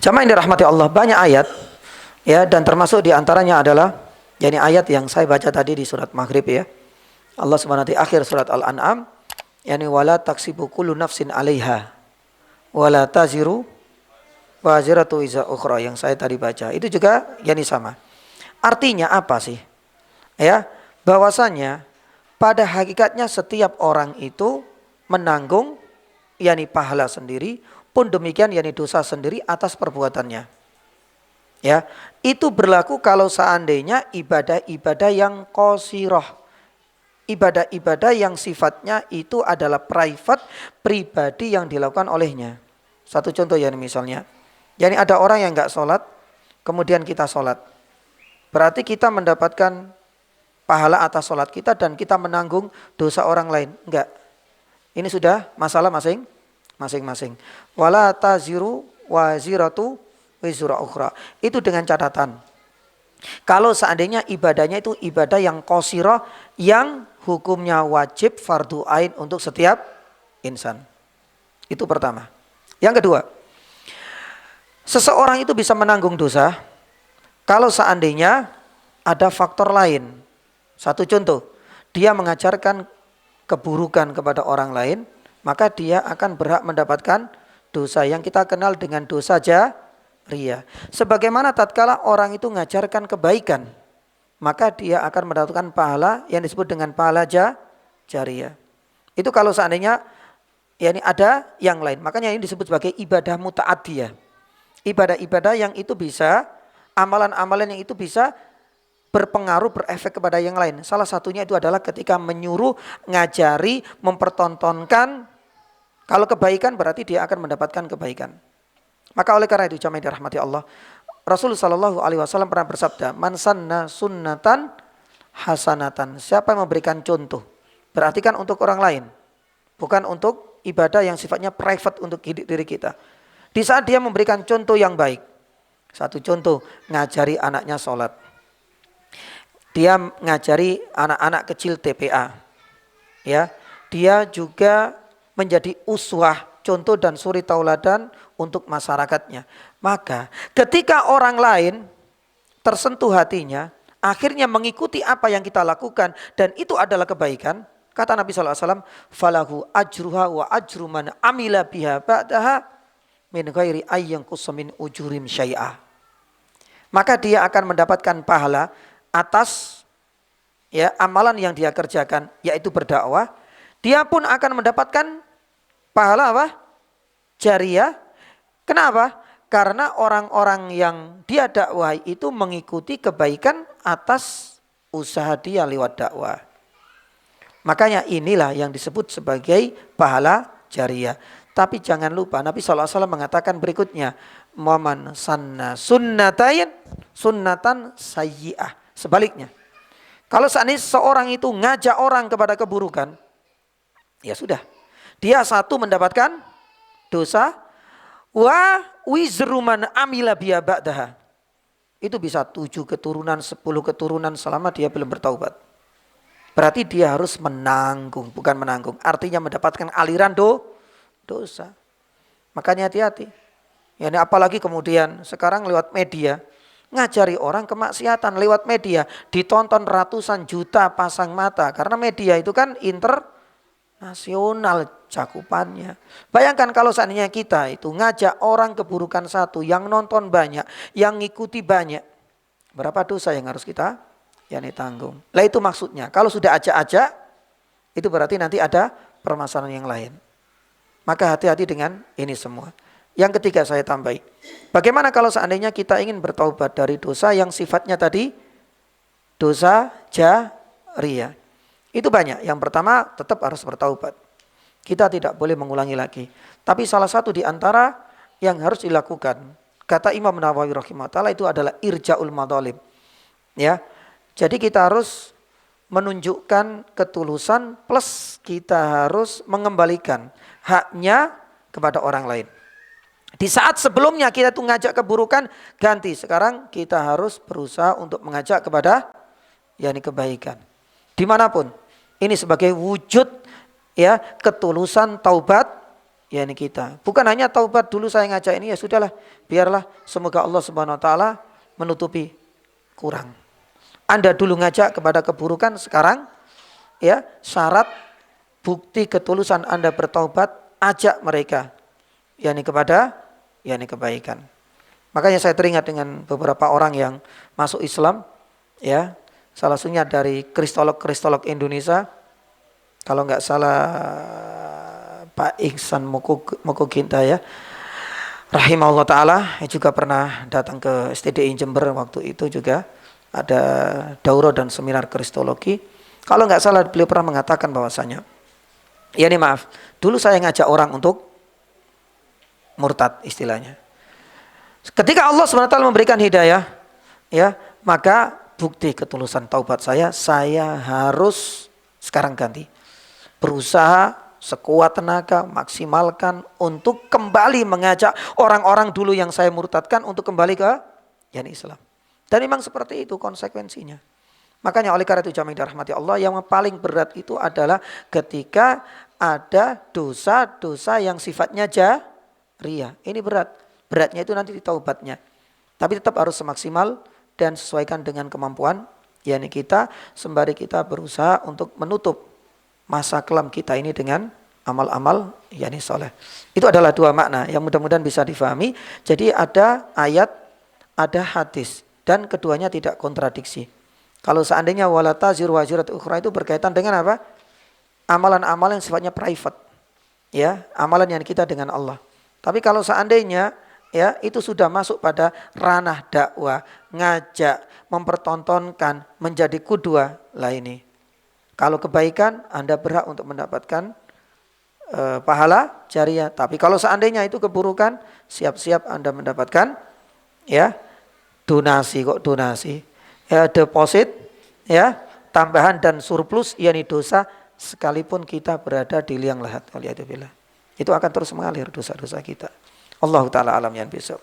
Jamaah yang dirahmati Allah, banyak ayat ya, dan termasuk diantaranya adalah ayat yang saya baca tadi di surat Maghrib ya. Allah Subhanahu wa taala akhir surat Al-An'am, wala taksibu kullu nafsin 'alaiha wala taziru waziratu iza ukhra, yang saya tadi baca. Itu juga sama. Artinya apa sih? Ya, bahwasanya pada hakikatnya setiap orang itu menanggung pahala sendiri, pun demikian dosa sendiri atas perbuatannya. Ya, itu berlaku kalau seandainya ibadah-ibadah yang qasirah, ibadah-ibadah yang sifatnya itu adalah private, pribadi yang dilakukan olehnya. Satu contoh misalnya, ada orang yang enggak sholat, kemudian kita sholat, berarti kita mendapatkan pahala atas sholat kita dan kita menanggung dosa orang lain. Enggak, ini sudah masalah masing-masing. Wala taziru waziratu wizra ukhra. Itu dengan catatan, kalau seandainya ibadahnya itu ibadah yang qasirah, yang hukumnya wajib fardu ain untuk setiap insan. Itu pertama. Yang kedua, seseorang itu bisa menanggung dosa kalau seandainya ada faktor lain. Satu contoh, dia mengajarkan keburukan kepada orang lain, maka dia akan berhak mendapatkan dosa yang kita kenal dengan dosa jariyah. Sebagaimana tatkala orang itu mengajarkan kebaikan, maka dia akan mendapatkan pahala yang disebut dengan pahala jariyah. Itu kalau seandainya ada yang lain. Makanya ini disebut sebagai ibadah muta'addiyah. Ibadah-ibadah yang itu bisa, amalan-amalan yang itu bisa berpengaruh, berefek kepada yang lain. Salah satunya itu adalah ketika menyuruh, ngajari, mempertontonkan. Kalau kebaikan berarti dia akan mendapatkan kebaikan. Maka oleh karena itu jamaah dirahmati Allah, Rasulullah SAW pernah bersabda, man sanna sunnatan hasanatan. Siapa yang memberikan contoh, berarti kan untuk orang lain, bukan untuk ibadah yang sifatnya private untuk diri kita. Di saat dia memberikan contoh yang baik, satu contoh, ngajari anaknya sholat, dia ngajari anak-anak kecil TPA, ya, dia juga menjadi uswah, contoh dan suri tauladan untuk masyarakatnya. Maka ketika orang lain tersentuh hatinya, akhirnya mengikuti apa yang kita lakukan, dan itu adalah kebaikan, kata Nabi SAW, falahu ajruha wa ajru man amila biha ba'daha min ghairi ayyanqusa min ujurim syai'ah. Maka dia akan mendapatkan pahala atas amalan yang dia kerjakan, yaitu berdakwah. Dia pun akan mendapatkan pahala apa? Jariyah. Kenapa? Karena orang-orang yang dia dakwah itu mengikuti kebaikan atas usaha dia lewat dakwah. Makanya inilah yang disebut sebagai pahala jariyah. Tapi jangan lupa Nabi SAW mengatakan berikutnya, man sanna sunnatan sayyi'ah. Sebaliknya, kalau seandainya seorang itu ngajak orang kepada keburukan, ya sudah, dia satu mendapatkan dosa, wa wizru man amila biha ba'daha. Itu bisa 7 keturunan, 10 keturunan selama dia belum bertaubat. Berarti dia harus menanggung, bukan menanggung, artinya mendapatkan aliran dosa. Makanya hati-hati. Apalagi kemudian sekarang lewat media, ngajari orang kemaksiatan lewat media, ditonton ratusan juta pasang mata, karena media itu kan internasional cakupannya. Bayangkan kalau seandainya kita itu ngajak orang keburukan satu, yang nonton banyak, yang ngikuti banyak, berapa dosa yang harus kita tanggung. Lah itu maksudnya, kalau sudah ajak-ajak, itu berarti nanti ada permasalahan yang lain. Maka hati-hati dengan ini semua. Yang ketiga saya tambahi, bagaimana kalau seandainya kita ingin bertaubat dari dosa yang sifatnya tadi dosa jariyah? Itu banyak. Yang pertama, tetap harus bertaubat. Kita tidak boleh mengulangi lagi. Tapi salah satu di antara yang harus dilakukan, kata Imam Nawawi rahimahullah, itu adalah irja'ul madzalim. Ya. Jadi kita harus menunjukkan ketulusan, plus kita harus mengembalikan haknya kepada orang lain. Di saat sebelumnya kita tuh ngajak keburukan, ganti. Sekarang kita harus berusaha untuk mengajak kepada kebaikan. Dimanapun. Ini sebagai wujud ketulusan taubat yakni kita. Bukan hanya taubat dulu saya ngajak ini ya sudahlah, biarlah semoga Allah Subhanahu wa taala menutupi kurang. Anda dulu ngajak kepada keburukan, sekarang ya syarat bukti ketulusan Anda bertaubat, ajak mereka yakni kepada yakni kebaikan. Makanya saya teringat dengan beberapa orang yang masuk Islam ya, salah satunya dari kristolog Indonesia, kalau nggak salah Pak Ihsan Mokoginta ya, rahimahullah ta'ala, juga pernah datang ke STDI Jember waktu itu juga ada daurah dan seminar kristologi. Kalau nggak salah beliau pernah mengatakan bahwasanya, ya ini maaf, dulu saya ngajak orang untuk murtad istilahnya. Ketika Allah SWT memberikan hidayah, ya maka bukti ketulusan taubat saya harus sekarang ganti. Berusaha sekuat tenaga, maksimalkan untuk kembali mengajak orang-orang dulu yang saya murtadkan untuk kembali ke yakni Islam. Dan memang seperti itu konsekuensinya. Makanya oleh karena itu jamaah dirahmati Allah, yang paling berat itu adalah ketika ada dosa-dosa yang sifatnya jariyah. Ini berat. Beratnya itu nanti di taubatnya. Tapi tetap harus semaksimal dan sesuaikan dengan kemampuan yakni kita, sembari kita berusaha untuk menutup masa kelam kita ini dengan amal-amal yakni soleh. Itu adalah dua makna yang mudah-mudahan bisa difahami. Jadi ada ayat, ada hadis, dan keduanya tidak kontradiksi. Kalau seandainya wala taziru wazirat ukhra itu berkaitan dengan apa? Amalan-amalan yang sifatnya private. Ya, amalan yang kita dengan Allah. Tapi kalau seandainya ya itu sudah masuk pada ranah dakwah, ngajak, mempertontonkan, menjadi kudwa lah ini. Kalau kebaikan Anda berhak untuk mendapatkan pahala jariyah. Tapi kalau seandainya itu keburukan, siap-siap Anda mendapatkan ya donasi, ya deposit, ya tambahan dan surplus yakni dosa, sekalipun kita berada di liang lahat. Waliyadzubillah. Itu akan terus mengalir dosa-dosa kita. Allah Ta'ala alam yang besok.